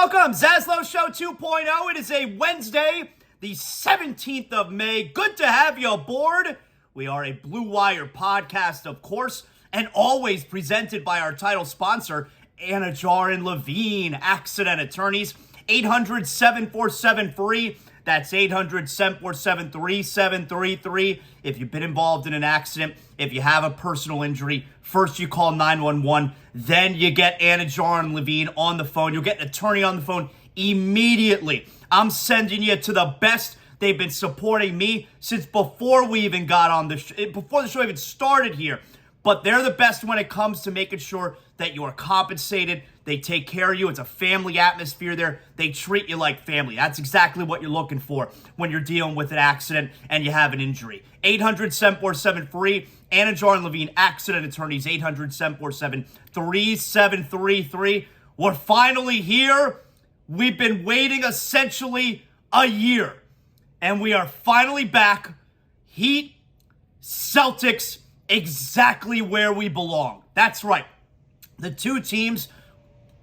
Welcome, ZASLOW Show 2.0. It is a Wednesday, the 17th of May. Good to have you aboard. We are a Blue Wire podcast, of course, and always presented by our title sponsor, Anidjar and Levine, accident attorneys. 800-747-FREE. That's 800-747-3733. If you've been involved in an accident, if you have a personal injury, first you call 911, then you get Anidjar and Levine on the phone. You'll get an attorney on the phone immediately. I'm sending you to the best. They've been supporting me since before we even got on before the show even started here. But they're the best when it comes to making sure that you are compensated. They take care of you. It's a family atmosphere there. They treat you like family. That's exactly what you're looking for when you're dealing with an accident and you have an injury. 800-747-FREE. Anidjar and Levine, accident attorneys, 800-747-3733. We're finally here. We've been waiting essentially a year. And we are finally back. Heat, Celtics, exactly where we belong. That's right. The two teams,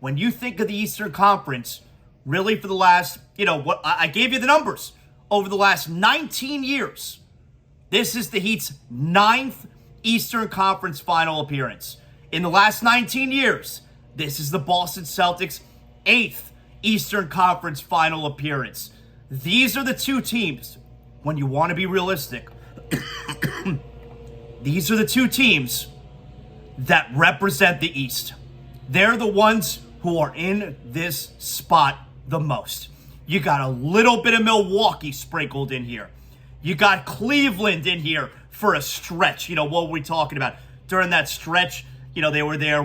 when you think of the Eastern Conference, really for the last, what I gave you the numbers, over the last 19 years, this is the Heat's 9th Eastern Conference final appearance. In the last 19 years, this is the Boston Celtics' 8th Eastern Conference final appearance. These are the two teams, when you want to be realistic, these are the two teams that represent the East. They're the ones who are in this spot the most. You got a little bit of Milwaukee sprinkled in here. You got Cleveland in here for a stretch. What were we talking about? During that stretch, they were there,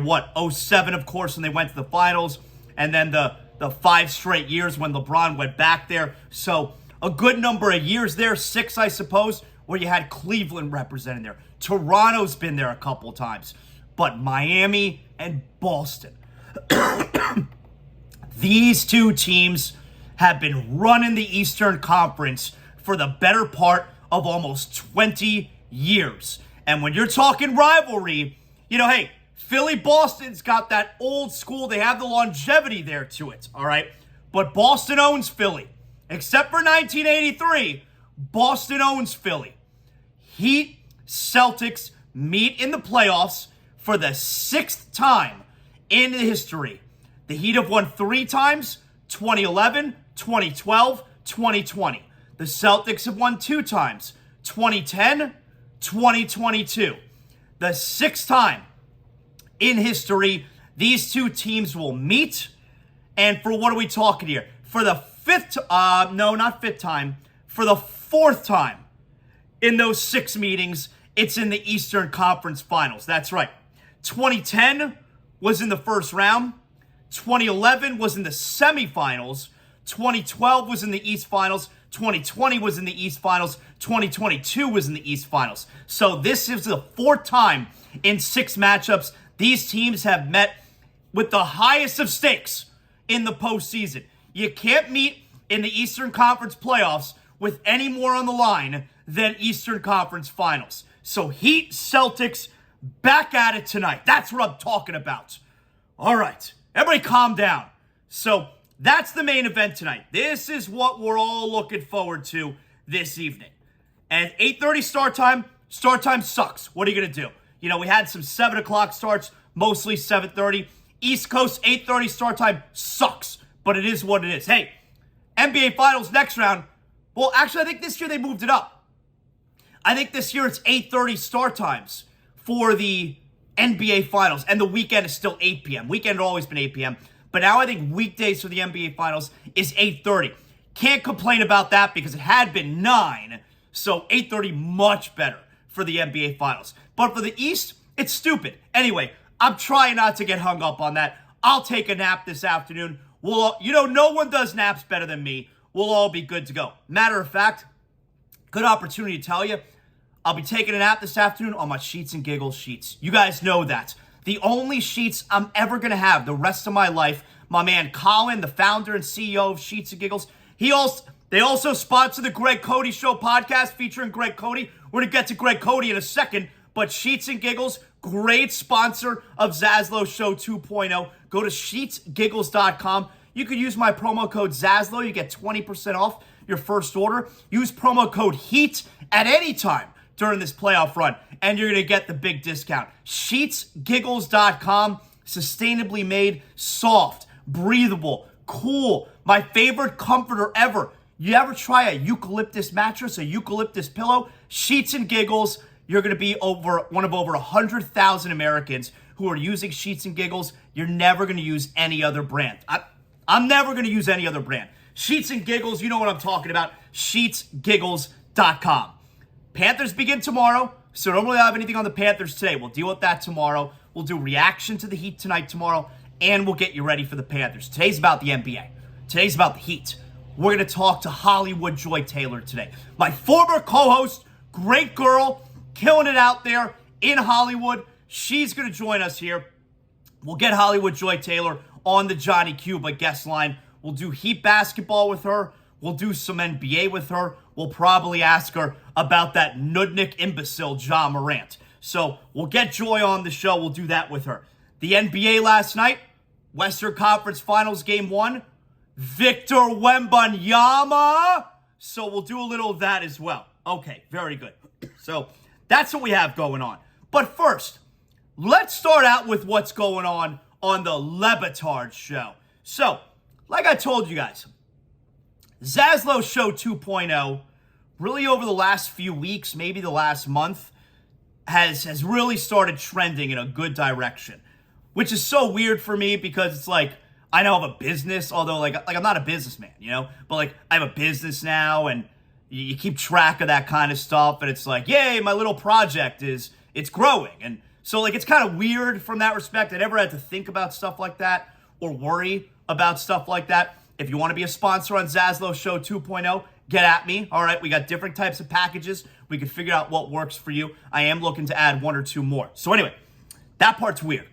07, of course, when they went to the finals. And then the 5 straight years when LeBron went back there. So a good number of years there, 6, I suppose, where you had Cleveland represented there. Toronto's been there a couple times. But Miami and Boston, these two teams have been running the Eastern Conference for the better part of almost 20 years. And when you're talking rivalry, hey, Philly-Boston's got that old school, they have the longevity there to it, all right? But Boston owns Philly. Except for 1983, Boston owns Philly. Heat, Celtics meet in the playoffs for the 6th time in history. The Heat have won 3 times, 2011, 2012, 2020. The Celtics have won 2 times, 2010, 2022. The 6th time in history these two teams will meet. And for what are we talking here? For the 5th, not 5th time, for the 4th time in those 6 meetings, it's in the Eastern Conference Finals. That's right. 2010 was in the first round. 2011 was in the semifinals. 2012 was in the East Finals. 2020 was in the East Finals. 2022 was in the East Finals. So this is the 4th time in 6 matchups these teams have met with the highest of stakes in the postseason. You can't meet in the Eastern Conference playoffs with any more on the line than Eastern Conference Finals. So Heat, Celtics, back at it tonight. That's what I'm talking about. All right, everybody calm down. So that's the main event tonight. This is what we're all looking forward to this evening. And 8:30 start time sucks. What are you going to do? We had some 7 o'clock starts, mostly 7:30. East Coast 8:30 start time sucks, but it is what it is. Hey, NBA Finals next round. Well, actually, I think this year they moved it up. I think this year it's 8:30 start times for the NBA Finals, and the weekend is still 8 p.m. Weekend had always been 8 p.m., but now I think weekdays for the NBA Finals is 8:30. Can't complain about that because it had been 9, so 8:30 much better for the NBA Finals. But for the East, it's stupid. Anyway, I'm trying not to get hung up on that. I'll take a nap this afternoon. No one does naps better than me. We'll all be good to go. Matter of fact, good opportunity to tell you, I'll be taking a nap this afternoon on my Sheets and Giggles sheets. You guys know that. The only sheets I'm ever going to have the rest of my life, my man Colin, the founder and CEO of Sheets and Giggles, they also sponsor the Greg Cote Show podcast featuring Greg Cote. We're going to get to Greg Cote in a second, but Sheets and Giggles, great sponsor of ZASLOW Show 2.0. Go to sheetsgiggles.com. you could use my promo code ZASLOW. You get 20% off your first order. Use promo code HEAT at any time during this playoff run, and you're going to get the big discount. Sheetsgiggles.com, sustainably made, soft, breathable, cool. My favorite comforter ever. You ever try a eucalyptus mattress, a eucalyptus pillow? Sheets and Giggles. You're going to be one of over 100,000 Americans who are using Sheets and Giggles. You're never going to use any other brand. I'm never going to use any other brand. Sheets and Giggles, you know what I'm talking about. Sheetsgiggles.com. Panthers begin tomorrow, so don't really have anything on the Panthers today. We'll deal with that tomorrow. We'll do reaction to the Heat tonight tomorrow, and we'll get you ready for the Panthers. Today's about the NBA. Today's about the Heat. We're going to talk to Hollywood Joy Taylor today. My former co-host, great girl, killing it out there in Hollywood. She's going to join us here. We'll get Hollywood Joy Taylor on the Johnny Cuba guest line. We'll do Heat basketball with her. We'll do some NBA with her. We'll probably ask her about that Nudnik imbecile Ja Morant. So we'll get Joy on the show. We'll do that with her. The NBA last night, Western Conference Finals Game 1, Victor Wembanyama. So we'll do a little of that as well. Okay, very good. So that's what we have going on. But first, let's start out with what's going on the Le Batard show. So, like I told you guys, ZASLOW Show 2.0, really over the last few weeks, maybe the last month, has really started trending in a good direction. Which is so weird for me because it's like, I now have a business, although like I'm not a businessman, you know? But like, I have a business now, and you keep track of that kind of stuff, and it's like, yay, my little project it's growing. And so like, it's kind of weird from that respect. I never had to think about stuff like that or worry about stuff like that. If you want to be a sponsor on ZASLOW Show 2.0, get at me. All right, we got different types of packages. We can figure out what works for you. I am looking to add 1 or 2 more. So anyway, that part's weird.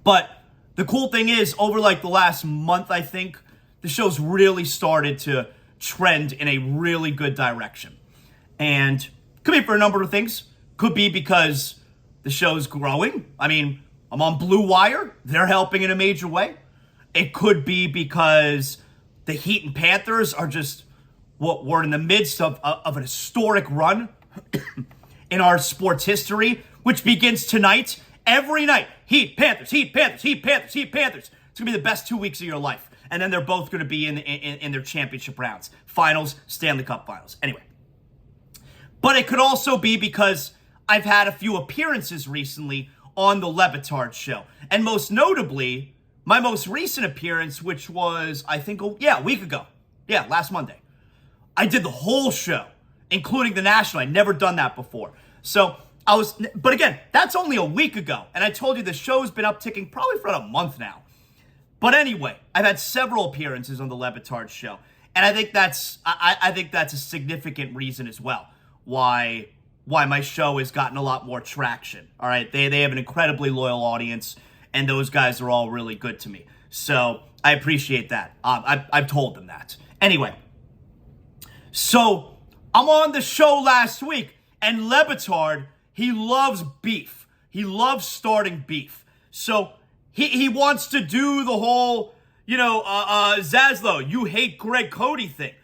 But the cool thing is, over like the last month, I think, the show's really started to trend in a really good direction. And could be for a number of things. Could be because the show's growing. I mean, I'm on Blue Wire. They're helping in a major way. It could be because the Heat and Panthers are just we're in the midst of an historic run in our sports history, which begins tonight. Every night, Heat, Panthers, Heat, Panthers, Heat, Panthers, Heat, Panthers. It's going to be the best 2 weeks of your life. And then they're both going to be in their championship rounds. Finals, Stanley Cup finals. Anyway. But it could also be because I've had a few appearances recently on the Le Batard show. And most notably, my most recent appearance, which was, I think, a week ago. Yeah, last Monday. I did the whole show, including the national. I'd never done that before. So but again, that's only a week ago. And I told you the show's been upticking probably for about a month now. But anyway, I've had several appearances on the Le Batard show. And I think that's a significant reason as well why my show has gotten a lot more traction. All right, they have an incredibly loyal audience, and those guys are all really good to me. So I appreciate that. I've told them that. Anyway, so I'm on the show last week, and Le Batard, he loves beef. He loves starting beef. So he wants to do the whole, ZASLOW, you hate Greg Cote thing.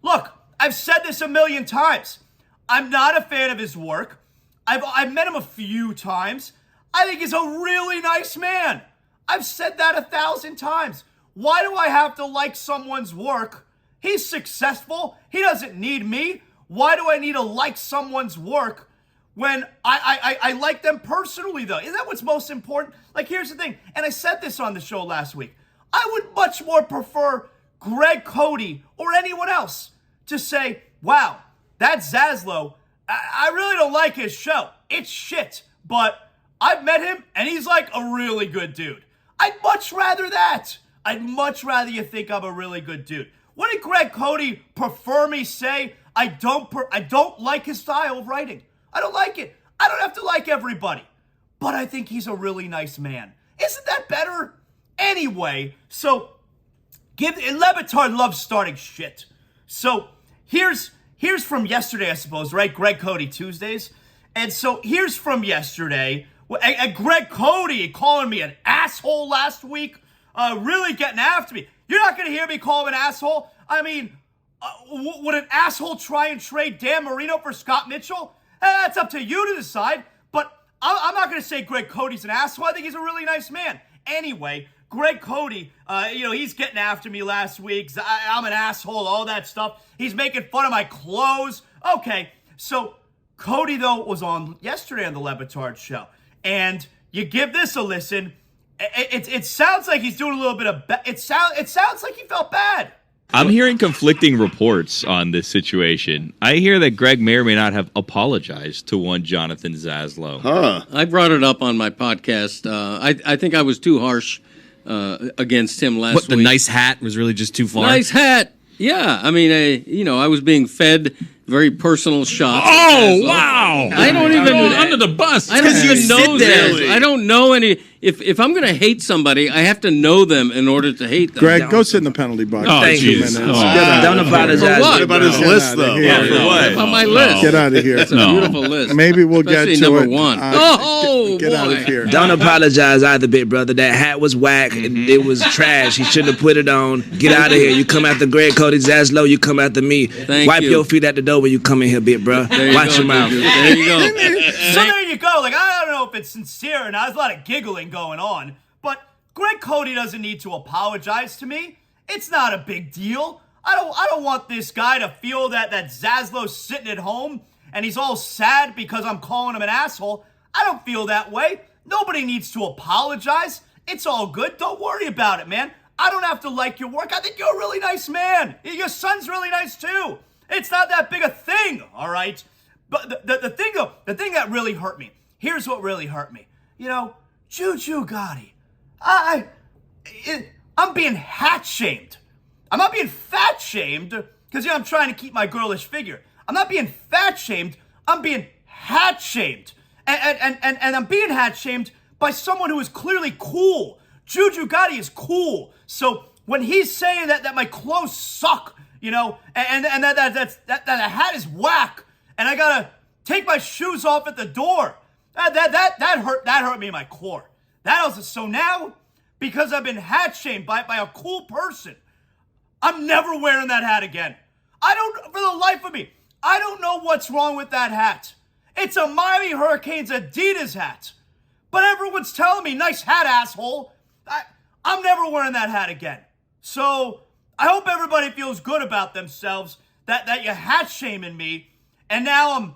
Look, I've said this a million times. I'm not a fan of his work. I've met him a few times. I think he's a really nice man. I've said that 1,000 times. Why do I have to like someone's work? He's successful. He doesn't need me. Why do I need to like someone's work when I like them personally, though? Isn't that what's most important? Like, here's the thing, and I said this on the show last week. I would much more prefer Greg Cote or anyone else to say, wow, that's ZASLOW. I really don't like his show. It's shit, but I've met him, and he's like a really good dude. I'd much rather that. I'd much rather you think I'm a really good dude. What did Greg Cote prefer me say? I don't like his style of writing. I don't like it. I don't have to like everybody. But I think he's a really nice man. Isn't that better? Anyway, so Le Batard loves starting shit. So here's from yesterday, I suppose, right? Greg Cote Tuesdays. And so here's from yesterday. And Greg Cote calling me an asshole last week really getting after me. You're not going to hear me call him an asshole. I mean, would an asshole try and trade Dan Marino for Scott Mitchell? That's up to you to decide. But I'm not going to say Greg Cote's an asshole. I think he's a really nice man. Anyway, Greg Cote, he's getting after me last week. I'm an asshole, all that stuff. He's making fun of my clothes. Okay, so Cote, though, was on yesterday on the Le Batard show. And you give this a listen. It sounds like he's doing a little bit of... It sounds like he felt bad. I'm hearing conflicting reports on this situation. I hear that Greg may or may not have apologized to one Jonathan ZASLOW. Huh. I brought it up on my podcast. I think I was too harsh against him last week. The nice hat was really just too far? Nice hat. Yeah. I mean, I was being fed very personal shots. Oh, wow. I don't even... under the bus. I don't even know this. I don't know any... If I'm going to hate somebody, I have to know them in order to hate them. Greg, go sit in the penalty box. Oh, for 2 minutes. Don't apologize. For what? What about his list, though? Yeah, for what? About my list. Get out of here. It's a beautiful list. Maybe we'll Especially get to number it. one. Get out of here. Don't apologize either, big brother. That hat was whack. It was trash. He shouldn't have put it on. Get out of here. You come after Greg Cote, ZASLOW, you come after me. Wipe your feet at the door when you come in here, big bro. Watch your mouth. There you go. So there you go. Like, I don't know if it's sincere or not. There's a lot of giggling going on. But Greg Cote doesn't need to apologize to me. It's not a big deal. I don't want this guy to feel that ZASLOW's sitting at home and he's all sad because I'm calling him an asshole. I don't feel that way. Nobody needs to apologize. It's all good. Don't worry about it, man. I don't have to like your work. I think you're a really nice man. Your son's really nice too. It's not that big a thing, all right? But the thing that really hurt me, here's what really hurt me. Juju Gotti. I'm being hat-shamed. I'm not being fat-shamed because, I'm trying to keep my girlish figure. I'm not being fat-shamed. I'm being hat-shamed. And I'm being hat-shamed by someone who is clearly cool. Juju Gotti is cool. So when he's saying that my clothes suck, and that hat is whack, and I gotta take my shoes off at the door, that hurt me in my core. So now, because I've been hat-shamed by a cool person, I'm never wearing that hat again. For the life of me, I don't know what's wrong with that hat. It's a Miami Hurricanes Adidas hat. But everyone's telling me, nice hat, asshole. I'm never wearing that hat again. So I hope everybody feels good about themselves, that you're hat-shaming me, and now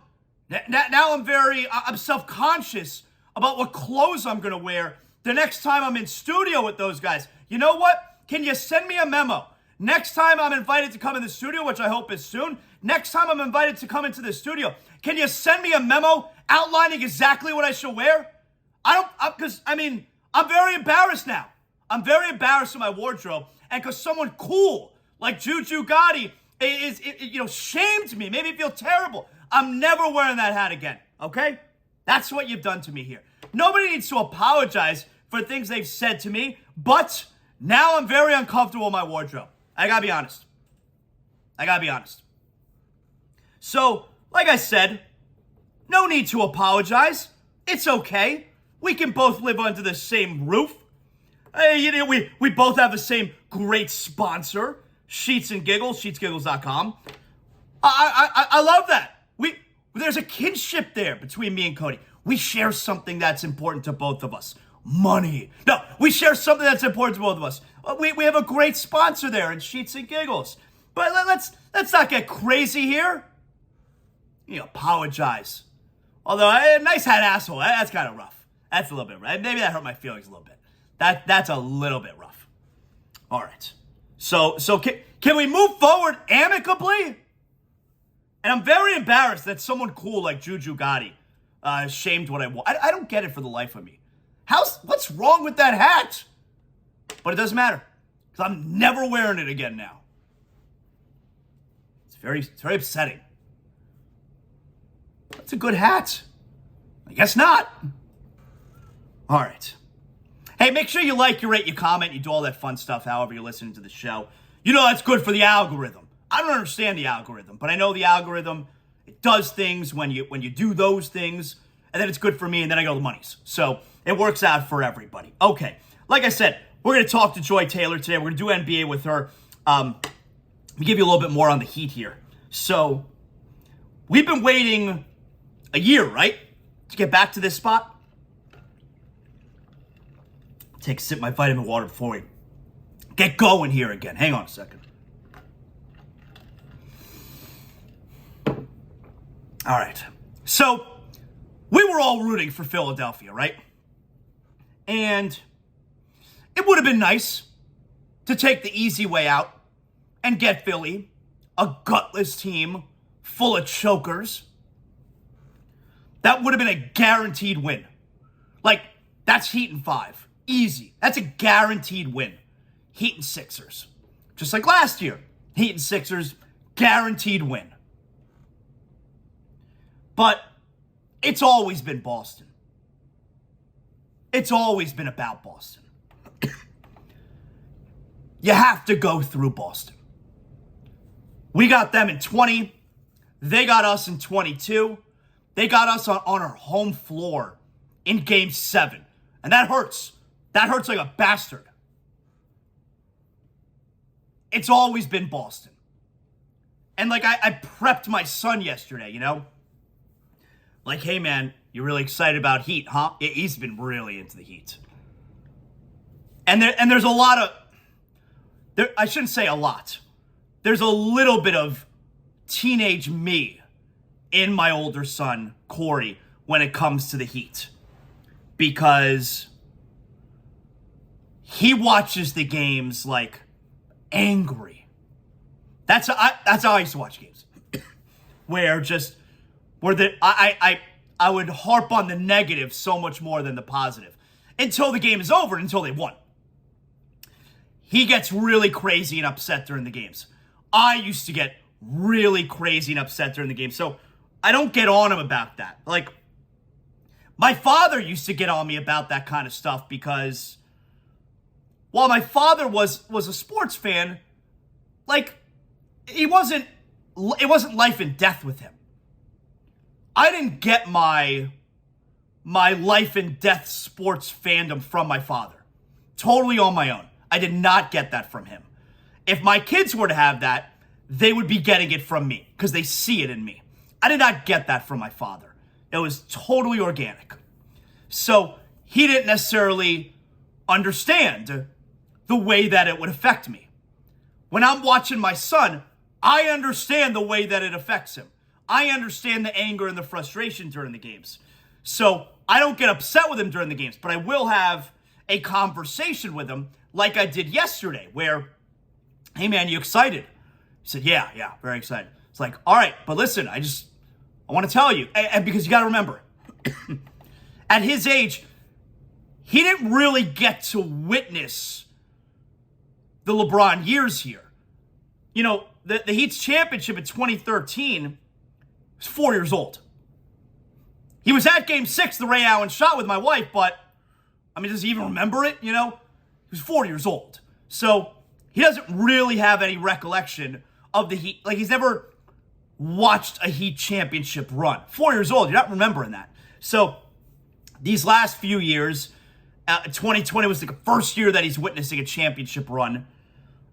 I'm self-conscious about what clothes I'm going to wear the next time I'm in studio with those guys. You know what? Can you send me a memo? Next time I'm invited to come in the studio, which I hope is soon, next time I'm invited to come into the studio, can you send me a memo outlining exactly what I should wear? I'm very embarrassed now. I'm very embarrassed in my wardrobe, and because someone cool like Juju Gotti is shamed me, made me feel terrible. I'm never wearing that hat again, okay? That's what you've done to me here. Nobody needs to apologize for things they've said to me, but now I'm very uncomfortable in my wardrobe. I gotta be honest. So, like I said, no need to apologize. It's okay. We can both live under the same roof. We both have the same great sponsor, Sheets and Giggles, sheetsgiggles.com. I love that. There's a kinship there between me and Cody. We share something that's important to both of us. Money. No, we share something that's important to both of us. We have a great sponsor there in Sheets and Giggles. But let's not get crazy here. Apologize. Although, nice hat, asshole. That's kind of rough. That's a little bit rough. Maybe that hurt my feelings a little bit. That's a little bit rough. All right. So can we move forward amicably? And I'm very embarrassed that someone cool like Juju Gotti shamed what I wore. I don't get it for the life of me. What's wrong with that hat? But it doesn't matter, because I'm never wearing it again now. It's very upsetting. That's a good hat. I guess not. All right. Hey, make sure you like, you rate, you comment, you do all that fun stuff however you're listening to the show. That's good for the algorithm. I don't understand the algorithm, but I know the algorithm, it does things when you do those things, and then it's good for me, and then I go to the monies. So it works out for everybody. Okay, like I said, we're going to talk to Joy Taylor today. We're going to do NBA with her. We give you a little bit more on the Heat here. So, we've been waiting a year, right? To get back to this spot. Take a sip of my vitamin water before we get going here again. Hang on a second. All right. So, we were all rooting for Philadelphia, right? And it would have been nice to take the easy way out and get Philly, a gutless team full of chokers. That would have been a guaranteed win. Like, that's Heat in 5. Easy. That's a guaranteed win. Heat and Sixers. Just like last year. Heat and Sixers, guaranteed win. But it's always been Boston. It's always been about Boston. You have to go through Boston. We got them in 20. They got us in 22. They got us on our home floor in Game 7. And that hurts. That hurts like a bastard. It's always been Boston. And like I prepped my son yesterday, you know? Like, hey man, you really excited about Heat, huh? He's been really into the Heat. And there's a lot of, I shouldn't say a lot. There's a little bit of teenage me in my older son, Corey, when it comes to the Heat. Because he watches the games like angry. That's how I used to watch games. I would harp on the negative so much more than the positive. Until the game is over, until they won. He gets really crazy and upset during the games. I used to get really crazy and upset during the game. So I don't get on him about that. Like, my father used to get on me about that kind of stuff because while my father was a sports fan, like, it wasn't life and death with him. I didn't get my life and death sports fandom from my father. Totally on my own. I did not get that from him. If my kids were to have that, they would be getting it from me because they see it in me. I did not get that from my father. It was totally organic. So he didn't necessarily understand the way that it would affect me. When I'm watching my son, I understand the way that it affects him. I understand the anger and the frustration during the games. So I don't get upset with him during the games, but I will have a conversation with him like I did yesterday where, hey man, you excited? He said, yeah, very excited. It's like, all right, but listen, I want to tell you, and because you got to remember, at his age, he didn't really get to witness the LeBron years here. You know, the Heat's championship in 2013 was 4 years old. He was at Game 6, the Ray Allen shot with my wife, but, I mean, does he even remember it, you know? He was 4 years old. So, he doesn't really have any recollection of the Heat. Like, he's never watched a Heat championship run. 4 years old, you're not remembering that. So, these last few years, 2020 was the first year that he's witnessing a championship run.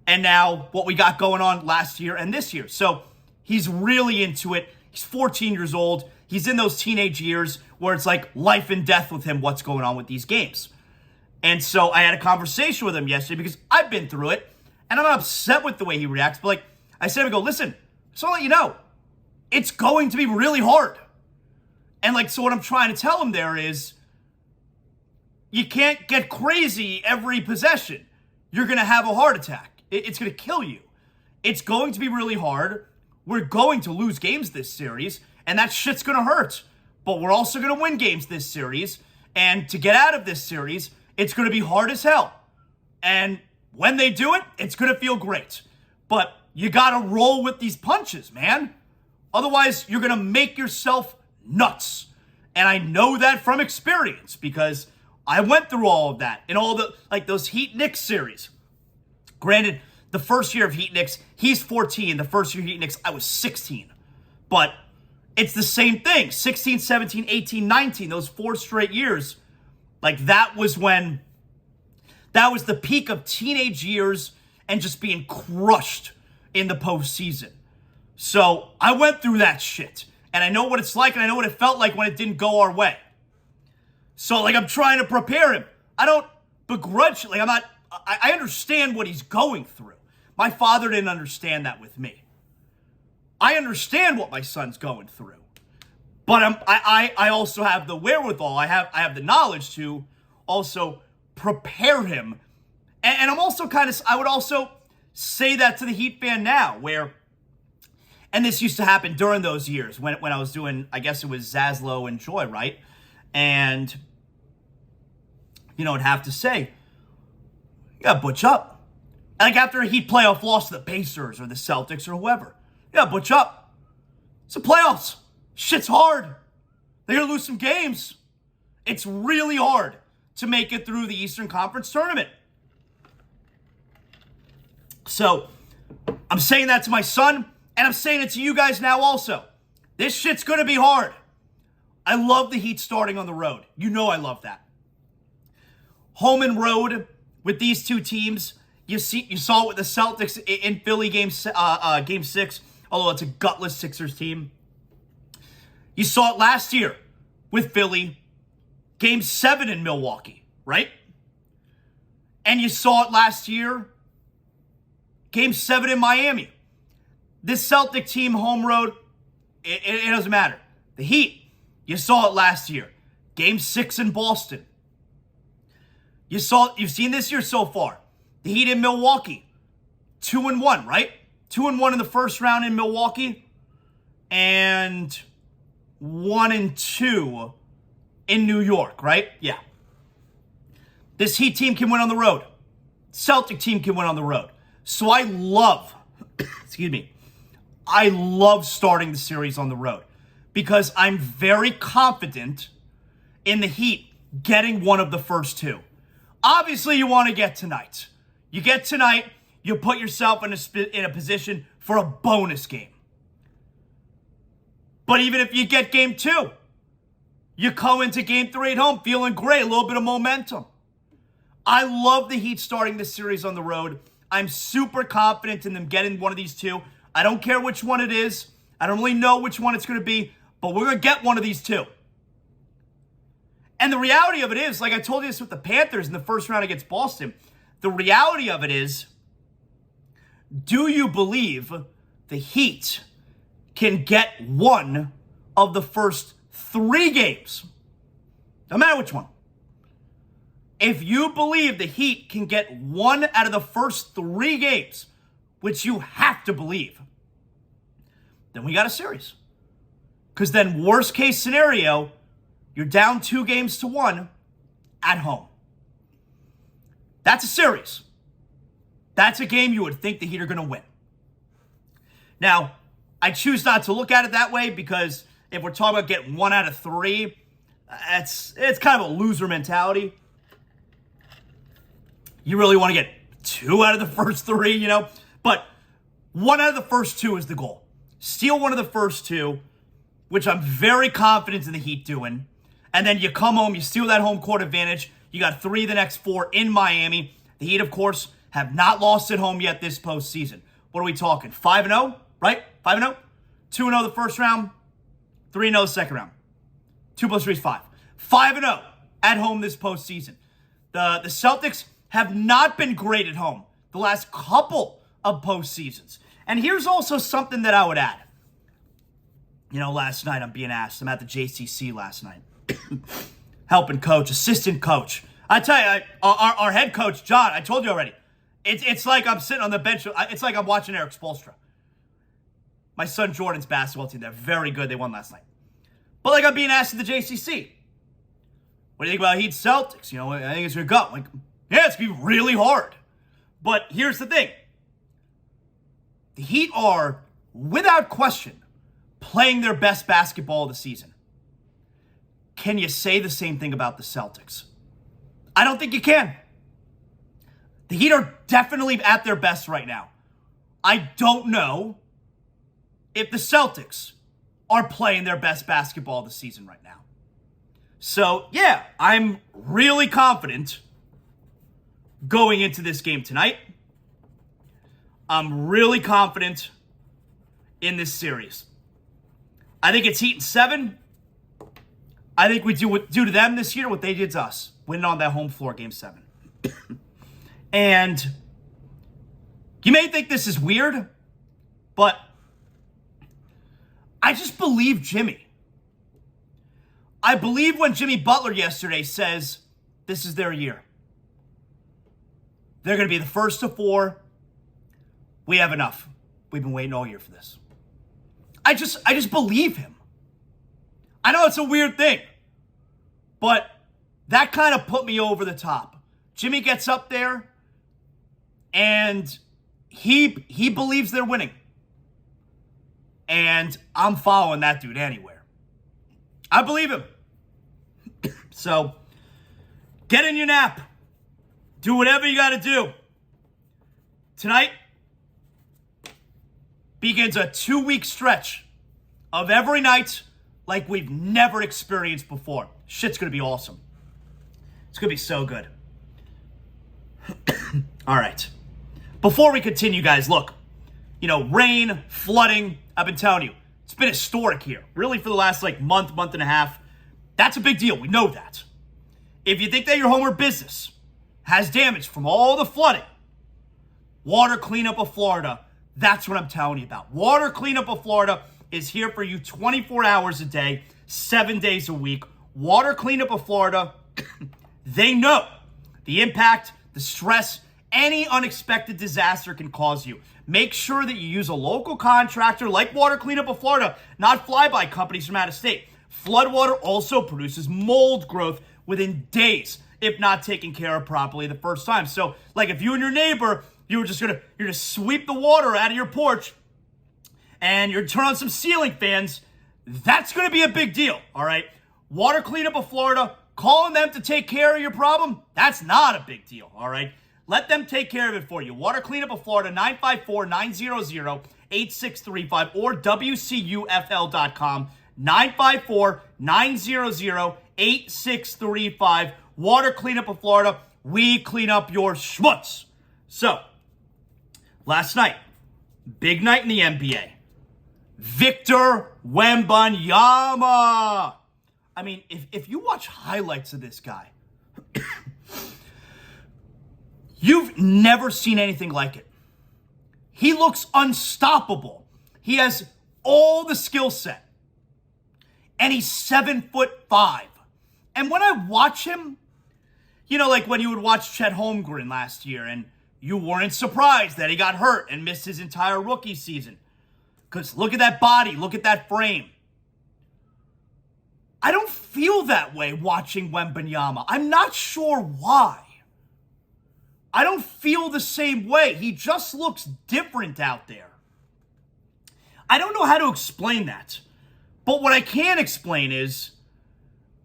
And now, what we got going on last year and this year. So, he's really into it. He's 14 years old. He's in those teenage years where it's like life and death with him, what's going on with these games. And so I had a conversation with him yesterday because I've been through it, and I'm not upset with the way he reacts, but like, I said to him, listen, just want to let you know, it's going to be really hard. And like, so what I'm trying to tell him there is, you can't get crazy every possession. You're going to have a heart attack. It's going to kill you. It's going to be really hard. We're going to lose games this series, and that shit's going to hurt. But we're also going to win games this series, and to get out of this series, it's going to be hard as hell. And when they do it, it's going to feel great. But you got to roll with these punches, man. Otherwise, you're going to make yourself nuts. And I know that from experience because I went through all of that in all the, like those Heat Knicks series. Granted, the first year of Heat Knicks, he's 14. The first year of Heat Knicks, I was 16. But it's the same thing. 16, 17, 18, 19, those 4 straight years. Like, that was when That was the peak of teenage years and just being crushed in the postseason. So I went through that shit. And I know what it's like, and I know what it felt like when it didn't go our way. So, I'm trying to prepare him. I don't begrudge, I understand what he's going through. My father didn't understand that with me. I understand what my son's going through. But I also have the wherewithal, I have the knowledge to also prepare him. And I'm also I would also say that to the Heat fan now, where, and this used to happen during those years when I was doing, I guess it was ZASLOW and Joy, right? And, I'd have to say, you gotta butch up. After a Heat playoff loss to the Pacers or the Celtics or whoever, you gotta butch up. It's the playoffs. Shit's hard. They're gonna lose some games. It's really hard to make it through the Eastern Conference tournament. So, I'm saying that to my son, and I'm saying it to you guys now also. This shit's gonna be hard. I love the Heat starting on the road. You know I love that. Home and road with these two teams. You saw it with the Celtics in Philly game 6, although it's a gutless Sixers team. You saw it last year with Philly, game 7 in Milwaukee, right? And you saw it last year, game 7 in Miami. This Celtic team, home road, it doesn't matter. The Heat, you saw it last year. Game 6 in Boston. You've seen this year so far. The Heat in Milwaukee, 2-1, right? 2-1 in the first round in Milwaukee, and 1-2 in New York, right? Yeah. This Heat team can win on the road. Celtic team can win on the road. So I love, I love starting the series on the road because I'm very confident in the Heat getting one of the first two. Obviously, you want to get tonight. You get tonight, you put yourself in a position for a bonus game. But even if you get game 2, you come into game 3 at home feeling great, a little bit of momentum. I love the Heat starting this series on the road. I'm super confident in them getting one of these two. I don't care which one it is. I don't really know which one it's going to be, but we're going to get one of these two. And the reality of it is, like I told you this with the Panthers in the first round against Boston, the reality of it is, do you believe the Heat can get one of the first 3 games? No matter which one. If you believe the Heat can get one out of the first 3 games, which you have to believe, then we got a series. Because then worst case scenario, you're down 2-1 at home. That's a series. That's a game you would think the Heat are going to win. Now, I choose not to look at it that way because if we're talking about getting 1 out of 3, it's kind of a loser mentality. You really want to get 2 out of the first 3, But 1 out of the first 2 is the goal. Steal 1 of the first 2, which I'm very confident in the Heat doing. And then you come home, you steal that home court advantage. You got 3 of the next 4 in Miami. The Heat, of course, have not lost at home yet this postseason. What are we talking? 5-0, right? 5-0? 2-0 the first round, 3-0 the second round. 2 plus 3 is 5. 5-0 at home this postseason. The Celtics have not been great at home the last couple of postseasons. And here's also something that I would add. Last night I'm being asked. I'm at the JCC last night. Helping coach, assistant coach. I tell you, our head coach, John, I told you already. It's like I'm sitting on the bench. It's like I'm watching Eric Spoelstra. My son Jordan's basketball team, they're very good. They won last night. But I'm being asked at the JCC. What do you think about Heat Celtics? I think it's going to go. Yeah, it's going to be really hard. But here's the thing. The Heat are, without question, playing their best basketball of the season. Can you say the same thing about the Celtics? I don't think you can. The Heat are definitely at their best right now. I don't know if the Celtics are playing their best basketball of the season right now. So, yeah, I'm really confident going into this game tonight. I'm really confident in this series. I think it's Heat in 7. I think we do to them this year what they did to us, winning on that home floor, Game 7. And you may think this is weird, but I just believe Jimmy. I believe when Jimmy Butler yesterday says this is their year. They're going to be the first to 4. We have enough. We've been waiting all year for this. I just believe him. I know it's a weird thing, but that kind of put me over the top. Jimmy gets up there, and he believes they're winning. And I'm following that dude anywhere. I believe him. So, get in your nap. Do whatever you got to do. Tonight begins a 2-week stretch of every night like we've never experienced before. Shit's going to be awesome. It's going to be so good. All right. Before we continue, guys, look. Rain, flooding, I've been telling you, it's been historic here. Really for the last, month and a half. That's a big deal. We know that. If you think that your home or business has damage from all the flooding, Water Cleanup of Florida, that's what I'm telling you about. Water Cleanup of Florida is here for you 24 hours a day, 7 days a week. Water Cleanup of Florida, they know the impact, the stress, any unexpected disaster can cause you. Make sure that you use a local contractor like Water Cleanup of Florida, not fly-by companies from out of state. Floodwater also produces mold growth within days, if not taken care of properly the first time. So, if you and your neighbor, you're gonna sweep the water out of your porch, and you're turn on some ceiling fans, that's gonna be a big deal, all right? Water Cleanup of Florida, calling them to take care of your problem, that's not a big deal, all right? Let them take care of it for you. Water Cleanup of Florida, 954-900-8635 or WCUFL.com, 954-900-8635. Water Cleanup of Florida, we clean up your schmutz. So, last night, big night in the NBA. Victor Wembanyama. I mean, if you watch highlights of this guy, you've never seen anything like it. He looks unstoppable. He has all the skill set. And he's 7'5". And when I watch him, when you would watch Chet Holmgren last year and you weren't surprised that he got hurt and missed his entire rookie season. Because look at that body, look at that frame. I don't feel that way watching Wembanyama. I'm not sure why. I don't feel the same way. He just looks different out there. I don't know how to explain that. But what I can explain is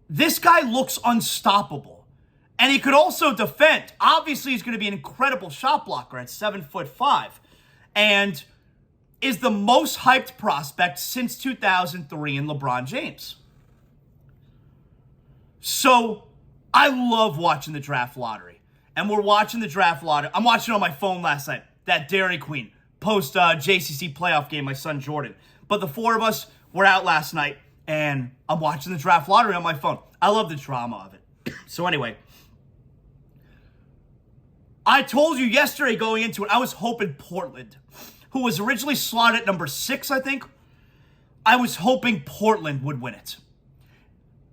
this guy looks unstoppable. And he could also defend. Obviously, he's going to be an incredible shot blocker at 7'5". And is the most hyped prospect since 2003 in LeBron James. So, I love watching the draft lottery. And we're watching the draft lottery. I'm watching it on my phone last night. That Dairy Queen post JCC playoff game, my son Jordan. But the four of us were out last night, and I'm watching the draft lottery on my phone. I love the drama of it. So anyway, I told you yesterday going into it, I was hoping Portland, who was originally slotted at number 6, I think, I was hoping Portland would win it.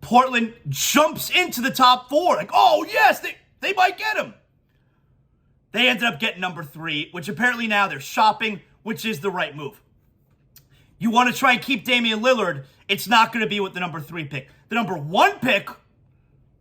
Portland jumps into the top 4. Oh yes, they might get him. They ended up getting number 3, which apparently now they're shopping, which is the right move. You want to try and keep Damian Lillard, it's not going to be with the number 3 pick. The number 1 pick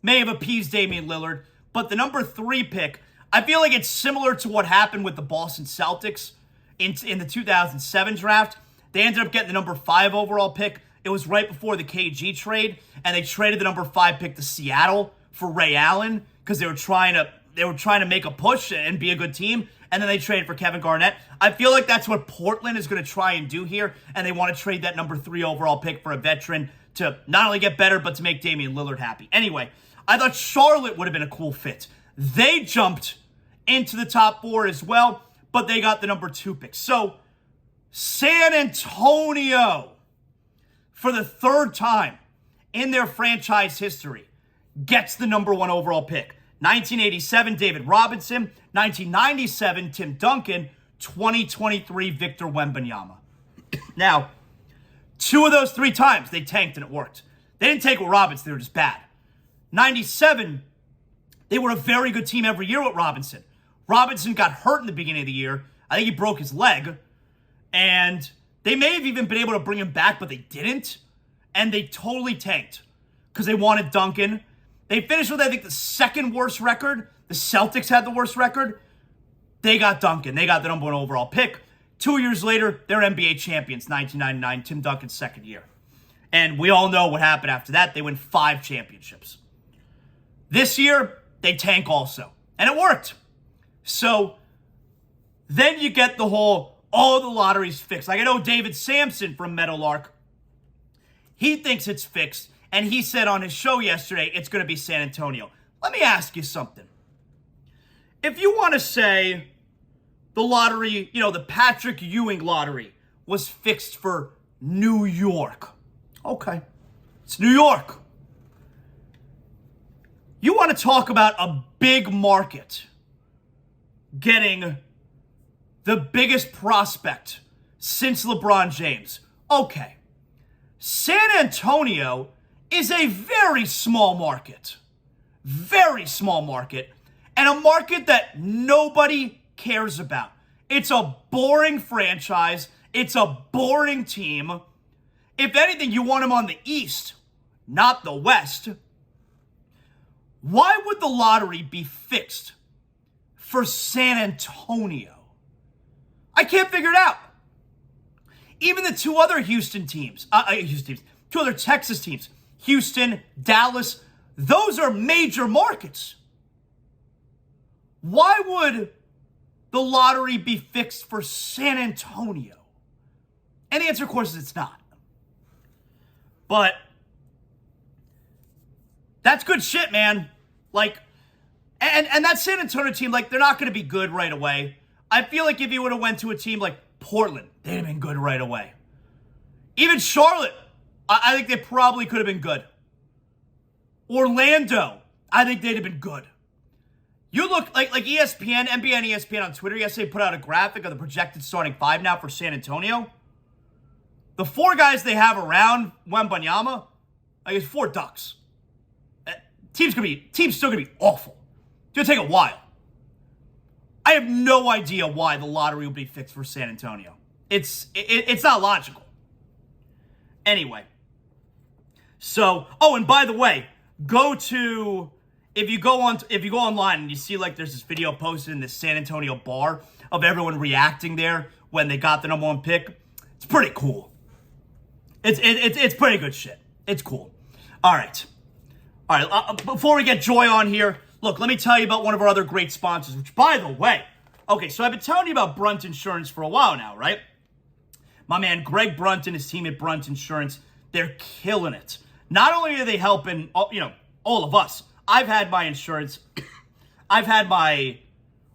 may have appeased Damian Lillard, but the number 3 pick, I feel like it's similar to what happened with the Boston Celtics in the 2007 draft. They ended up getting the number 5 overall pick. It was right before the KG trade, and they traded the number 5 pick to Seattle for Ray Allen because they were trying to make a push and be a good team, and then they traded for Kevin Garnett. I feel like that's what Portland is going to try and do here, and they want to trade that number 3 overall pick for a veteran to not only get better, but to make Damian Lillard happy. Anyway, I thought Charlotte would have been a cool fit. They jumped into the top 4 as well, but they got the number 2 pick. So San Antonio, for the 3rd time in their franchise history, gets the number 1 overall pick. 1987, David Robinson. 1997, Tim Duncan. 2023, Victor Wembanyama. Now, 2 of those 3 times they tanked and it worked. They didn't tank with Robinson, they were just bad. 97, they were a very good team every year with Robinson. Robinson got hurt in the beginning of the year. I think he broke his leg. And they may have even been able to bring him back, but they didn't. And they totally tanked because they wanted Duncan. They finished with, I think, the 2nd worst record. The Celtics had the worst record. They got Duncan. They got the number 1 overall pick. 2 years later, they're NBA champions, 1999, Tim Duncan's 2nd year. And we all know what happened after that. They win 5 championships. This year, they tank also. And it worked. So then you get the whole, the lottery's fixed. Like I know David Sampson from Meadowlark, he thinks it's fixed. And he said on his show yesterday, it's going to be San Antonio. Let me ask you something. If you want to say the lottery, the Patrick Ewing lottery was fixed for New York. Okay. It's New York. You want to talk about a big market getting the biggest prospect since LeBron James. Okay. San Antonio is a very small market. Very small market. And a market that nobody cares about. It's a boring franchise. It's a boring team. If anything, you want them on the East, not the West. Why would the lottery be fixed for San Antonio? I can't figure it out. Even the 2 other Houston teams, 2 other Texas teams, Houston, Dallas, those are major markets. Why would the lottery be fixed for San Antonio? And the answer, of course, is it's not. But that's good shit, man. Like, and that San Antonio team, like, they're not going to be good right away. I feel like if you would have went to a team like Portland, they'd have been good right away. Even Charlotte, I think they probably could have been good. Orlando, I think they'd have been good. You look like ESPN, NBA and ESPN on Twitter yesterday put out a graphic of the projected starting 5 now for San Antonio. The 4 guys they have around Wembanyama, I guess 4 ducks. Team's still gonna be awful. It's gonna take a while. I have no idea why the lottery will be fixed for San Antonio. It's not logical. Anyway. So, and by the way, if you go online and you see like there's this video posted in this San Antonio bar of everyone reacting there when they got the number 1 pick, it's pretty cool. It's pretty good shit. It's cool. All right. Before we get Joy on here, look, let me tell you about one of our other great sponsors, which, by the way, okay, so I've been telling you about Brunt Insurance for a while now, right? My man Greg Brunt and his team at Brunt Insurance, they're killing it. Not only are they helping, all of us. I've had my insurance. I've had my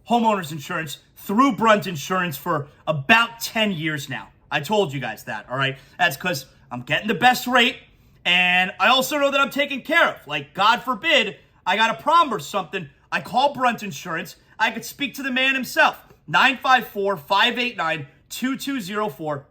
homeowner's insurance through Brunt Insurance for about 10 years now. I told you guys that, all right? That's because I'm getting the best rate, and I also know that I'm taken care of. Like, God forbid, I got a problem or something, I call Brunt Insurance. I could speak to the man himself. 954-589-2204.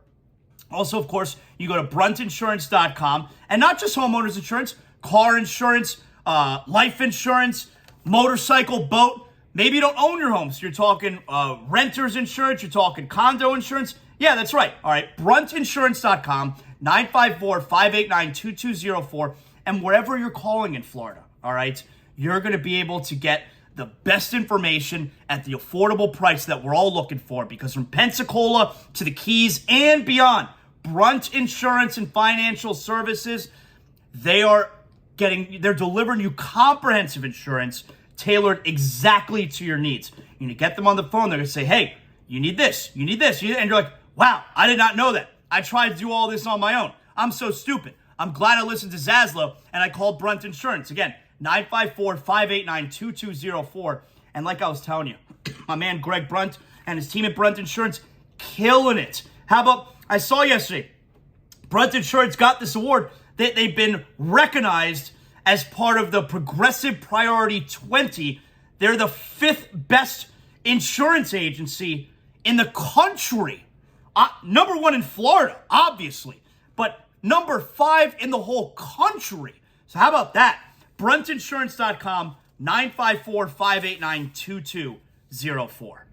Also, of course, you go to bruntinsurance.com. And not just homeowners insurance, car insurance, life insurance, motorcycle, boat. Maybe you don't own your home, so you're talking renter's insurance, you're talking condo insurance. Yeah, that's right. All right, bruntinsurance.com, 954-589-2204. And wherever you're calling in Florida, all right, you're going to be able to get the best information at the affordable price that we're all looking for, because from Pensacola to the Keys and beyond, Brunt Insurance and Financial Services, they're delivering you comprehensive insurance tailored exactly to your needs. You get them on the phone, they're going to say, hey, you need this, you need this, and you're like, wow, I did not know that. I tried to do all this on my own. I'm so stupid. I'm glad I listened to ZASLOW and I called Brunt Insurance. Again, 954-589-2204. And like I was telling you, My man Greg Brunt and his team at Brunt Insurance killing it. How about, I saw yesterday, Brunt Insurance got this award that they've been recognized as part of the Progressive Priority 20. They're the 5th best insurance agency in the country. Number 1 in Florida, obviously, but number 5 in the whole country. So how about that? Bruntinsurance.com, 954-589-2204.